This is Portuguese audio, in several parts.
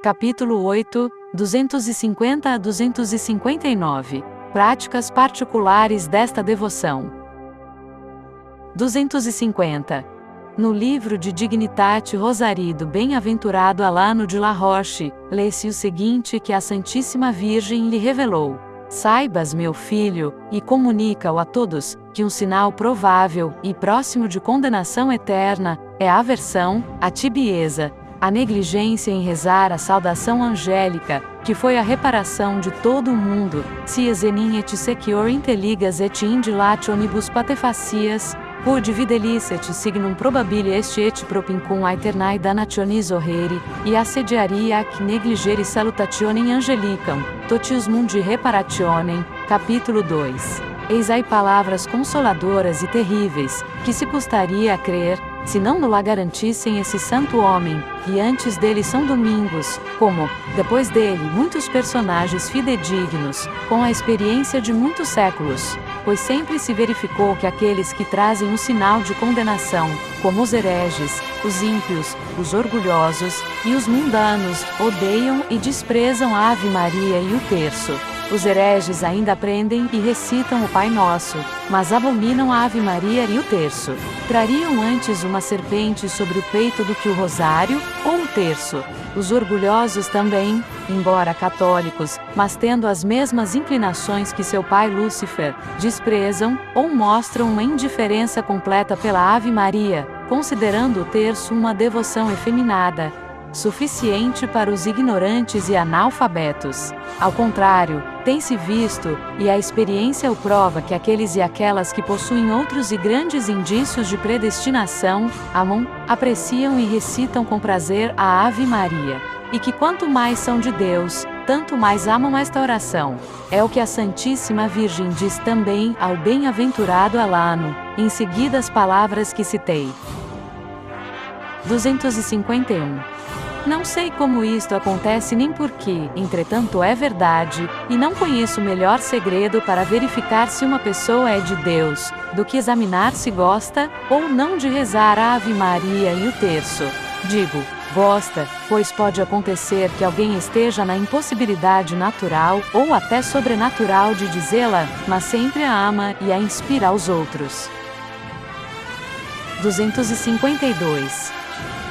Capítulo 8, 250 a 259. Práticas particulares desta devoção. 250. No livro de Dignitate Rosari do bem-aventurado Alano de La Roche, lê-se o seguinte que a Santíssima Virgem lhe revelou: Saibas, meu filho, e comunica-o a todos, que um sinal provável e próximo de condenação eterna é a aversão, a tibieza, a negligência em rezar a saudação angélica, que foi a reparação de todo o mundo, si esenin et sequior intelligas et indilationibus patefacias, quod videlicet signum probabile est et propincum aeternae danationis horreri, e assediaria ac negligere salutationem angelicam, totius mundi reparationem. Capítulo 2. Eis aí palavras consoladoras e terríveis, que se custaria a crer, se não no-la garantissem esse santo homem, e antes dele São Domingos, como, depois dele, muitos personagens fidedignos, com a experiência de muitos séculos, pois sempre se verificou que aqueles que trazem o sinal de condenação, como os hereges, os ímpios, os orgulhosos, e os mundanos, odeiam e desprezam a Ave Maria e o terço. Os hereges ainda aprendem e recitam o Pai Nosso, mas abominam a Ave Maria e o terço. Trariam antes uma serpente sobre o peito do que o rosário, ou o terço. Os orgulhosos também, embora católicos, mas tendo as mesmas inclinações que seu pai Lúcifer, desprezam, ou mostram uma indiferença completa pela Ave Maria, considerando o terço uma devoção efeminada, suficiente para os ignorantes e analfabetos. Ao contrário, tem-se visto, e a experiência o prova, que aqueles e aquelas que possuem outros e grandes indícios de predestinação, amam, apreciam e recitam com prazer a Ave Maria, e que quanto mais são de Deus, tanto mais amam esta oração. É o que a Santíssima Virgem diz também ao bem-aventurado Alano, em seguida as palavras que citei. 251. Não sei como isto acontece nem porquê, entretanto é verdade, e não conheço melhor segredo para verificar se uma pessoa é de Deus, do que examinar se gosta, ou não de rezar a Ave Maria e o terço. Digo, gosta, pois pode acontecer que alguém esteja na impossibilidade natural, ou até sobrenatural de dizê-la, mas sempre a ama e a inspira aos outros. 252.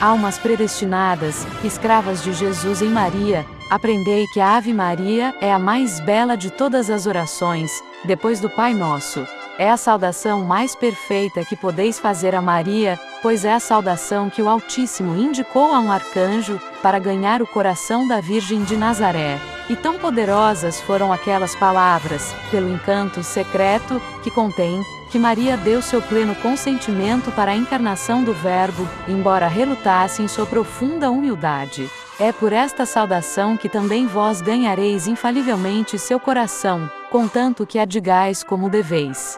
Almas predestinadas, escravas de Jesus em Maria, aprendei que a Ave Maria é a mais bela de todas as orações, depois do Pai Nosso. É a saudação mais perfeita que podeis fazer a Maria, pois é a saudação que o Altíssimo indicou a um arcanjo, para ganhar o coração da Virgem de Nazaré. E tão poderosas foram aquelas palavras, pelo encanto secreto que contém, que Maria deu seu pleno consentimento para a encarnação do Verbo, embora relutasse em sua profunda humildade. É por esta saudação que também vós ganhareis infalivelmente seu coração, contanto que a digais como deveis.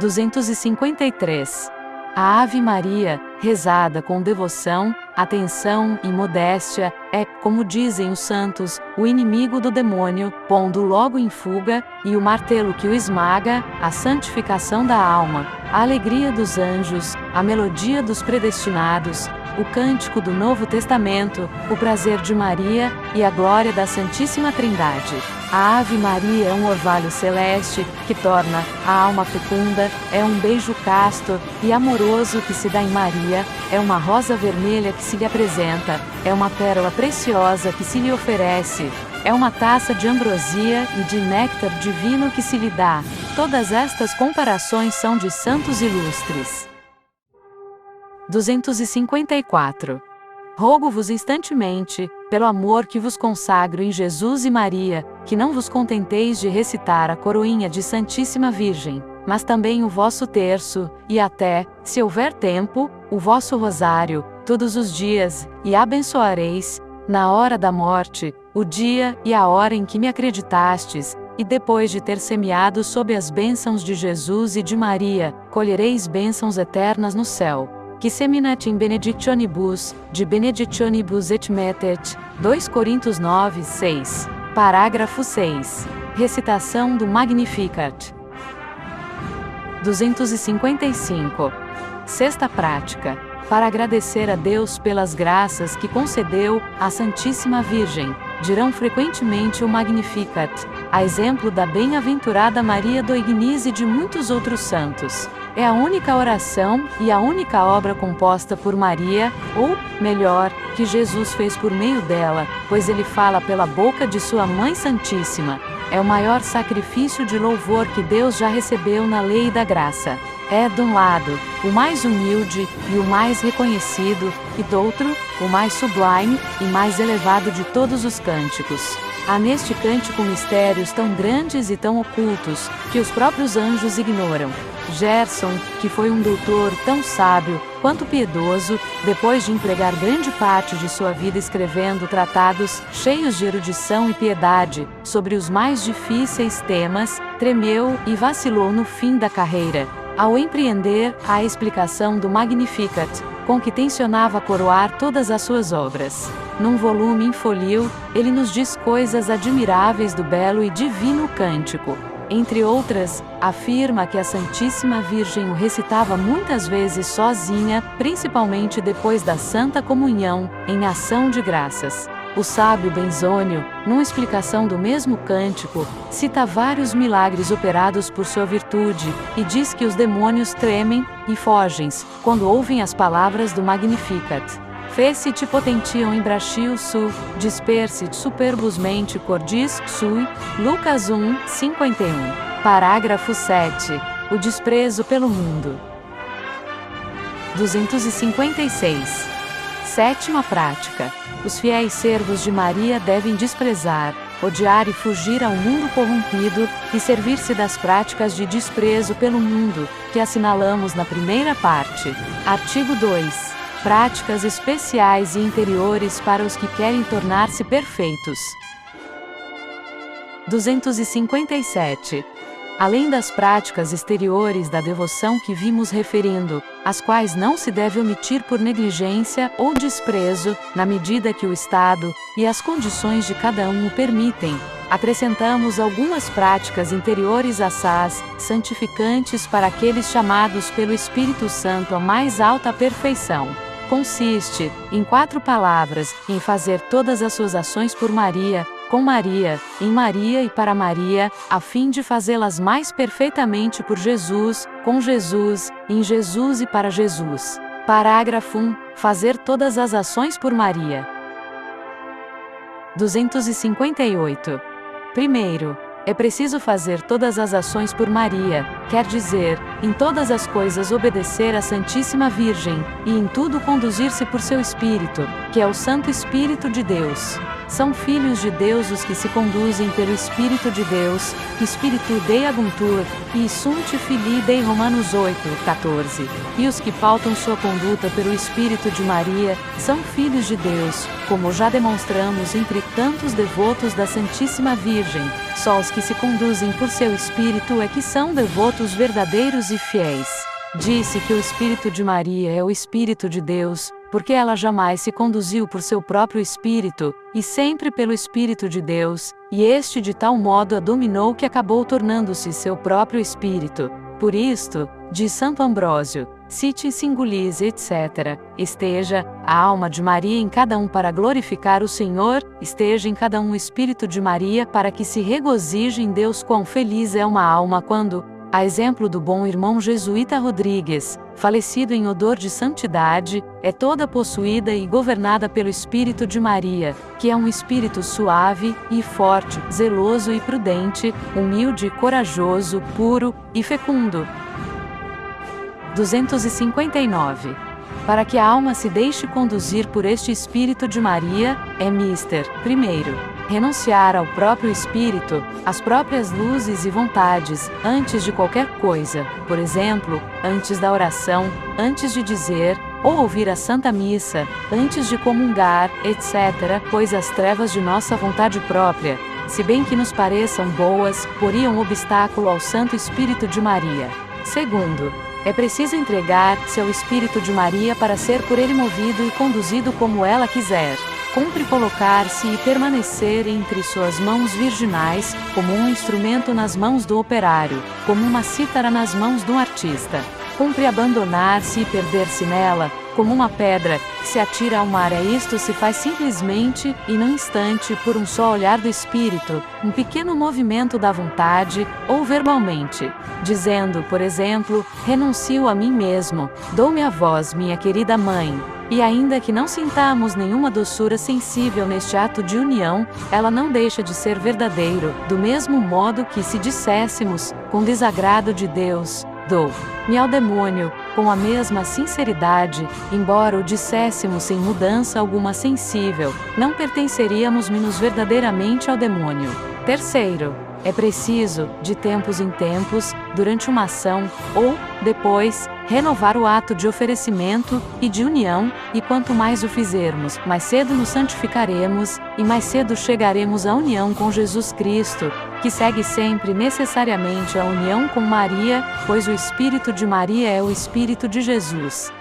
253. A Ave Maria, rezada com devoção, atenção e modéstia, é, como dizem os santos, o inimigo do demônio, pondo logo em fuga, e o martelo que o esmaga, a santificação da alma, a alegria dos anjos, a melodia dos predestinados, o cântico do Novo Testamento, o prazer de Maria, e a glória da Santíssima Trindade. A Ave Maria é um orvalho celeste, que torna a alma fecunda, é um beijo casto e amoroso que se dá em Maria, é uma rosa vermelha que se lhe apresenta, é uma pérola preciosa que se lhe oferece, é uma taça de ambrosia e de néctar divino que se lhe dá. Todas estas comparações são de santos ilustres. 254. Rogo-vos instantemente, pelo amor que vos consagro em Jesus e Maria, que não vos contenteis de recitar a coroinha de Santíssima Virgem, mas também o vosso terço, e até, se houver tempo, o vosso rosário, todos os dias, e abençoareis, na hora da morte, o dia e a hora em que me acreditastes, e depois de ter semeado sob as bênçãos de Jesus e de Maria, colhereis bênçãos eternas no céu. Que seminat in benedictionibus, de benedictionibus et metet. 2 Coríntios 9, 6. Parágrafo 6. Recitação do Magnificat. 255. Sexta prática. para agradecer a Deus pelas graças que concedeu à Santíssima Virgem, dirão frequentemente o Magnificat, a exemplo da bem-aventurada Maria do Ignis e de muitos outros santos. É a única oração e a única obra composta por Maria, ou, melhor, que Jesus fez por meio dela, pois ele fala pela boca de sua Mãe Santíssima. É o maior sacrifício de louvor que Deus já recebeu na lei da graça. É, de um lado, o mais humilde e o mais reconhecido, e do outro, o mais sublime e mais elevado de todos os cânticos. Há neste cântico mistérios tão grandes e tão ocultos, que os próprios anjos ignoram. Gerson, que foi um doutor tão sábio quanto piedoso, depois de empregar grande parte de sua vida escrevendo tratados cheios de erudição e piedade sobre os mais difíceis temas, tremeu e vacilou no fim da carreira, ao empreender a explicação do Magnificat, com que tencionava coroar todas as suas obras. Num volume infolio, ele nos diz coisas admiráveis do belo e divino cântico. Entre outras, afirma que a Santíssima Virgem o recitava muitas vezes sozinha, principalmente depois da Santa Comunhão, em ação de graças. O sábio Benzônio, numa explicação do mesmo cântico, cita vários milagres operados por sua virtude, e diz que os demônios tremem e fogem quando ouvem as palavras do Magnificat. Fecit potentiam imbrachio su, dispersit superbusmente cordis sui, Lucas 1, 51. Parágrafo 7. O desprezo pelo mundo. 256. Sétima prática. Os fiéis servos de Maria devem desprezar, odiar e fugir ao mundo corrompido, e servir-se das práticas de desprezo pelo mundo, que assinalamos na primeira parte. Artigo 2. Práticas especiais e interiores para os que querem tornar-se perfeitos. 257. Além das práticas exteriores da devoção que vimos referindo, as quais não se deve omitir por negligência ou desprezo, na medida que o estado e as condições de cada um o permitem, acrescentamos algumas práticas interiores assaz, santificantes para aqueles chamados pelo Espírito Santo à mais alta perfeição. Consiste, em 4 palavras, em fazer todas as suas ações por Maria, com Maria, em Maria e para Maria, a fim de fazê-las mais perfeitamente por Jesus, com Jesus, em Jesus e para Jesus. Parágrafo 1. Fazer todas as ações por Maria. 258. Primeiro, é preciso fazer todas as ações por Maria, quer dizer, em todas as coisas obedecer à Santíssima Virgem, e em tudo conduzir-se por seu Espírito, que é o Santo Espírito de Deus. São filhos de Deus os que se conduzem pelo Espírito de Deus, Spiritu Dei aguntur, e sunt filii Dei Romanos 8, 14. E os que pautam sua conduta pelo Espírito de Maria, são filhos de Deus, como já demonstramos entre tantos devotos da Santíssima Virgem. Só os que se conduzem por seu Espírito é que são devotos verdadeiros e fiéis. Disse que o Espírito de Maria é o Espírito de Deus, porque ela jamais se conduziu por seu próprio Espírito, e sempre pelo Espírito de Deus, e este de tal modo a dominou que acabou tornando-se seu próprio Espírito. Por isto, diz Santo Ambrósio, cite singulis etc., esteja a alma de Maria em cada um para glorificar o Senhor, esteja em cada um o Espírito de Maria para que se regozije em Deus. Quão feliz é uma alma quando, a exemplo do bom irmão jesuíta Rodrigues, falecido em odor de santidade, é toda possuída e governada pelo Espírito de Maria, que é um espírito suave e forte, zeloso e prudente, humilde e corajoso, puro e fecundo. 259. Para que a alma se deixe conduzir por este Espírito de Maria, é mister, primeiro, renunciar ao próprio Espírito, às próprias luzes e vontades, antes de qualquer coisa, por exemplo, antes da oração, antes de dizer ou ouvir a Santa Missa, antes de comungar, etc., pois as trevas de nossa vontade própria, se bem que nos pareçam boas, poriam obstáculo ao Santo Espírito de Maria. Segundo, é preciso entregar-se ao Espírito de Maria para ser por ele movido e conduzido como ela quiser. Cumpre colocar-se e permanecer entre suas mãos virginais, como um instrumento nas mãos do operário, como uma cítara nas mãos do artista. Cumpre abandonar-se e perder-se nela, como uma pedra que se atira ao mar. Isto se faz simplesmente e num instante por um só olhar do Espírito, um pequeno movimento da vontade, ou verbalmente, dizendo, por exemplo, renuncio a mim mesmo, dou-me a vós, minha querida mãe. E ainda que não sintamos nenhuma doçura sensível neste ato de união, ela não deixa de ser verdadeiro, do mesmo modo que se disséssemos, com desagrado de Deus, dou-me ao demônio, com a mesma sinceridade, embora o disséssemos sem mudança alguma sensível, não pertenceríamos menos verdadeiramente ao demônio. Terceiro, é preciso, de tempos em tempos, durante uma ação, ou, depois, renovar o ato de oferecimento e de união, e quanto mais o fizermos, mais cedo nos santificaremos, e mais cedo chegaremos à união com Jesus Cristo, que segue sempre necessariamente a união com Maria, pois o Espírito de Maria é o Espírito de Jesus.